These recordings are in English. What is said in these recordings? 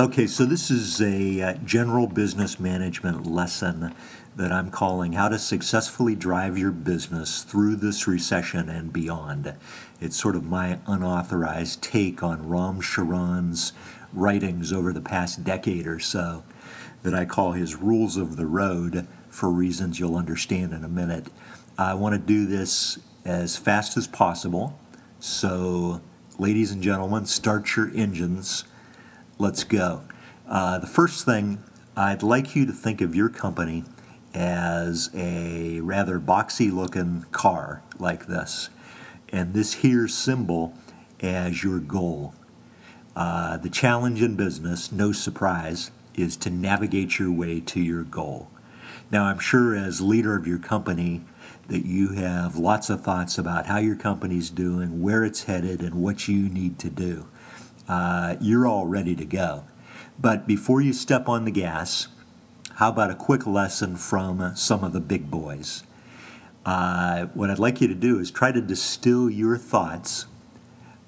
Okay, so this is a general business management lesson that I'm calling How to Successfully Drive Your Business Through This Recession and Beyond. It's sort of my unauthorized take on Ram Charan's writings over the past decade or so that I call his rules of the road for reasons you'll understand in a minute. I want to do this as fast as possible, so ladies and gentlemen, start your engines. Let's go. The first thing, I'd like you to think of your company as a rather boxy looking car like this, and this here symbol as your goal. The challenge in business, no surprise, is to navigate your way to your goal. Now, I'm sure as leader of your company that you have lots of thoughts about how your company's doing, where it's headed, and what you need to do. You're all ready to go. But before you step on the gas, how about a quick lesson from some of the big boys? What I'd like you to do is try to distill your thoughts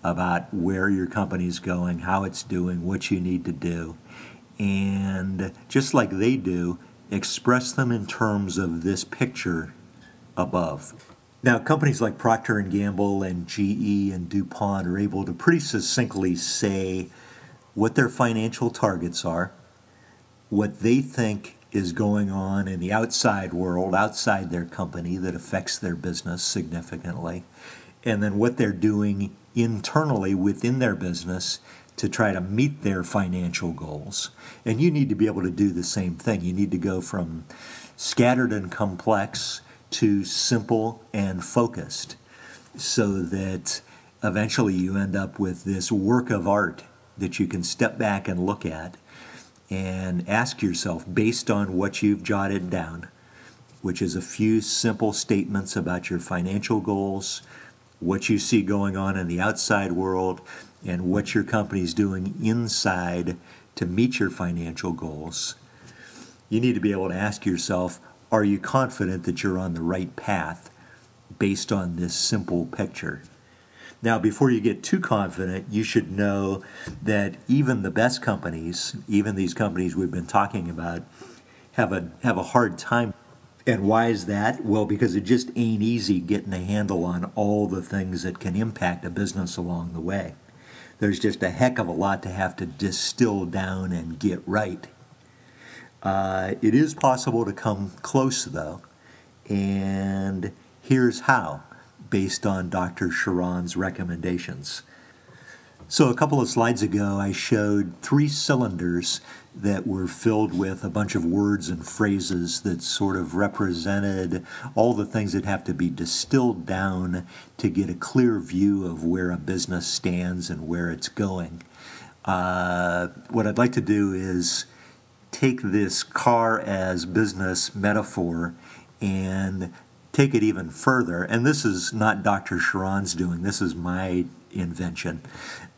about where your company's going, how it's doing, what you need to do, and just like they do, express them in terms of this picture above. Now, companies like Procter & Gamble and GE and DuPont are able to pretty succinctly say what their financial targets are, what they think is going on in the outside world, outside their company that affects their business significantly, and then what they're doing internally within their business to try to meet their financial goals. And you need to be able to do the same thing. You need to go from scattered and complex to simple and focused, so that eventually you end up with this work of art that you can step back and look at and ask yourself, based on what you've jotted down, which is a few simple statements about your financial goals, what you see going on in the outside world, and what your company's doing inside to meet your financial goals. You need to be able to ask yourself, are you confident that you're on the right path based on this simple picture? Now, before you get too confident, you should know that even the best companies, even these companies we've been talking about, have a hard time. And why is that? Well, because it just ain't easy getting a handle on all the things that can impact a business along the way. There's just a heck of a lot to have to distill down and get right. It is possible to come close, though, and here's how, based on Dr. Charan's recommendations. So a couple of slides ago, I showed 3 cylinders that were filled with a bunch of words and phrases that sort of represented all the things that have to be distilled down to get a clear view of where a business stands and where it's going. What I'd like to do is take this car as business metaphor and take it even further. And this is not Dr. Charan's doing, this is my invention.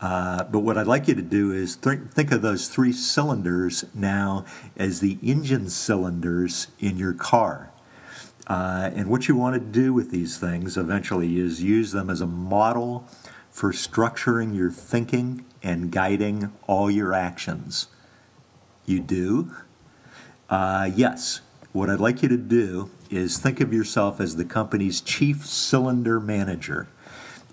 But what I'd like you to do is think of those 3 cylinders now as the engine cylinders in your car. And what you want to do with these things eventually is use them as a model for structuring your thinking and guiding all your actions. You do? Yes. What I'd like you to do is think of yourself as the company's chief cylinder manager.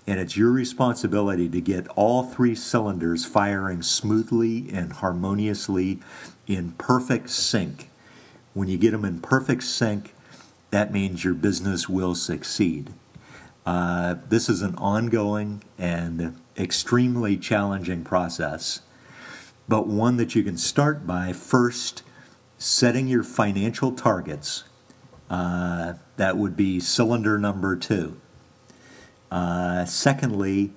And it's your responsibility to get all 3 cylinders firing smoothly and harmoniously in perfect sync. When you get them in perfect sync, that means your business will succeed. This is an ongoing and extremely challenging process, but one that you can start by first setting your financial targets. That would be cylinder number 2. Secondly,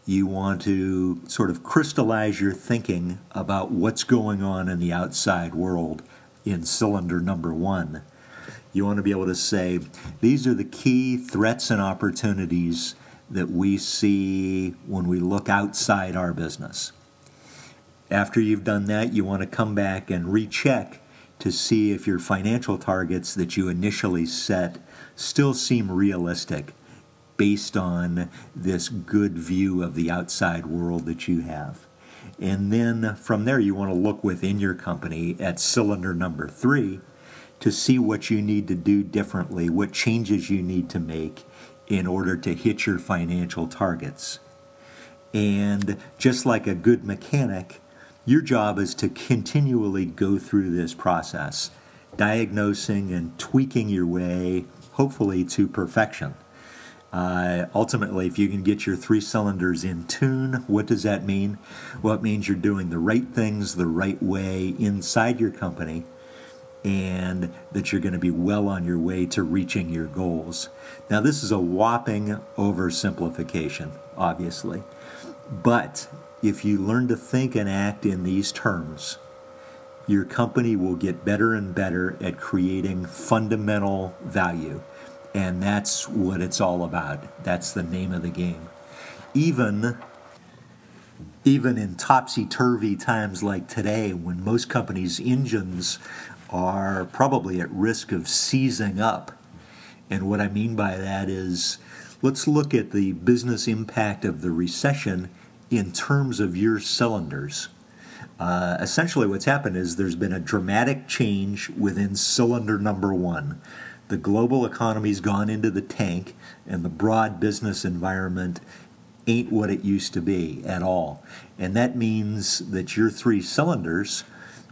you want to sort of crystallize your thinking about what's going on in the outside world in cylinder number 1. You want to be able to say, these are the key threats and opportunities that we see when we look outside our business. After you've done that, you want to come back and recheck to see if your financial targets that you initially set still seem realistic based on this good view of the outside world that you have. And then from there, you want to look within your company at cylinder number 3 to see what you need to do differently, what changes you need to make in order to hit your financial targets. And just like a good mechanic, your job is to continually go through this process, diagnosing and tweaking your way, hopefully to perfection. Ultimately, if you can get your 3 cylinders in tune, what does that mean? Well, it means you're doing the right things the right way inside your company, and that you're going to be well on your way to reaching your goals. Now, this is a whopping oversimplification, obviously. But if you learn to think and act in these terms, your company will get better and better at creating fundamental value. And that's what it's all about. That's the name of the game. Even in topsy-turvy times like today, when most companies' engines are probably at risk of seizing up. And what I mean by that is, let's look at the business impact of the recession in terms of your cylinders. Essentially what's happened is there's been a dramatic change within cylinder number 1. The global economy's gone into the tank, and the broad business environment ain't what it used to be at all. And that means that your 3 cylinders,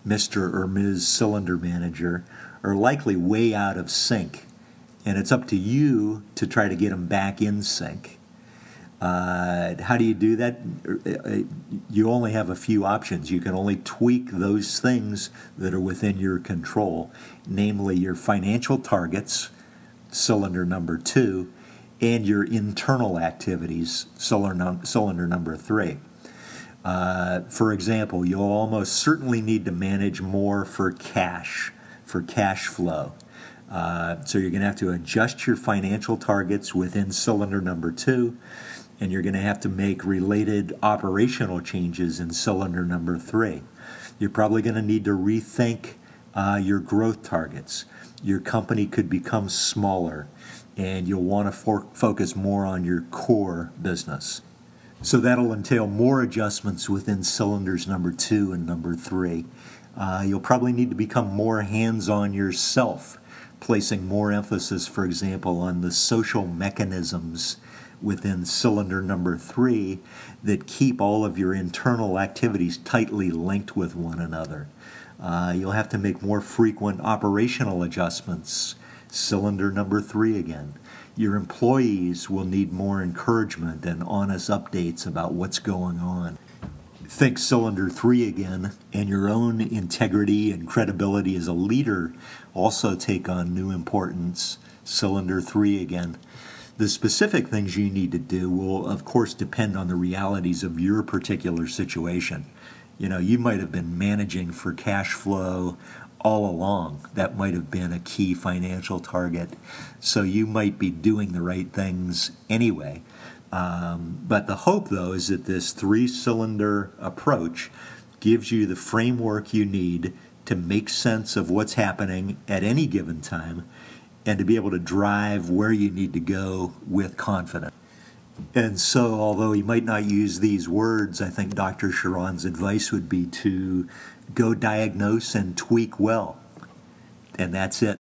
Mr. or Ms. Cylinder Manager, are likely way out of sync. And it's up to you to try to get them back in sync. How do you do that? You only have a few options. You can only tweak those things that are within your control, namely your financial targets, cylinder number 2, and your internal activities, cylinder number 3. For example, you'll almost certainly need to manage more for cash flow. So you're going to have to adjust your financial targets within cylinder number 2, and you're going to have to make related operational changes in cylinder number 3. You're probably going to need to rethink your growth targets. Your company could become smaller, and you'll want to focus more on your core business. So that'll entail more adjustments within cylinders number 2 and number 3. You'll probably need to become more hands-on yourself, placing more emphasis, for example, on the social mechanisms within cylinder number 3 that keep all of your internal activities tightly linked with one another. You'll have to make more frequent operational adjustments, cylinder number 3 again. Your employees will need more encouragement and honest updates about what's going on. Think cylinder 3 again, and your own integrity and credibility as a leader also take on new importance, cylinder 3 again. The specific things you need to do will, of course, depend on the realities of your particular situation. You know, you might have been managing for cash flow all along. That might have been a key financial target. So you might be doing the right things anyway. But the hope, though, is that this 3-cylinder approach gives you the framework you need to make sense of what's happening at any given time, and to be able to drive where you need to go with confidence. And so, although he might not use these words, I think Dr. Charan's advice would be to go diagnose and tweak well. And that's it.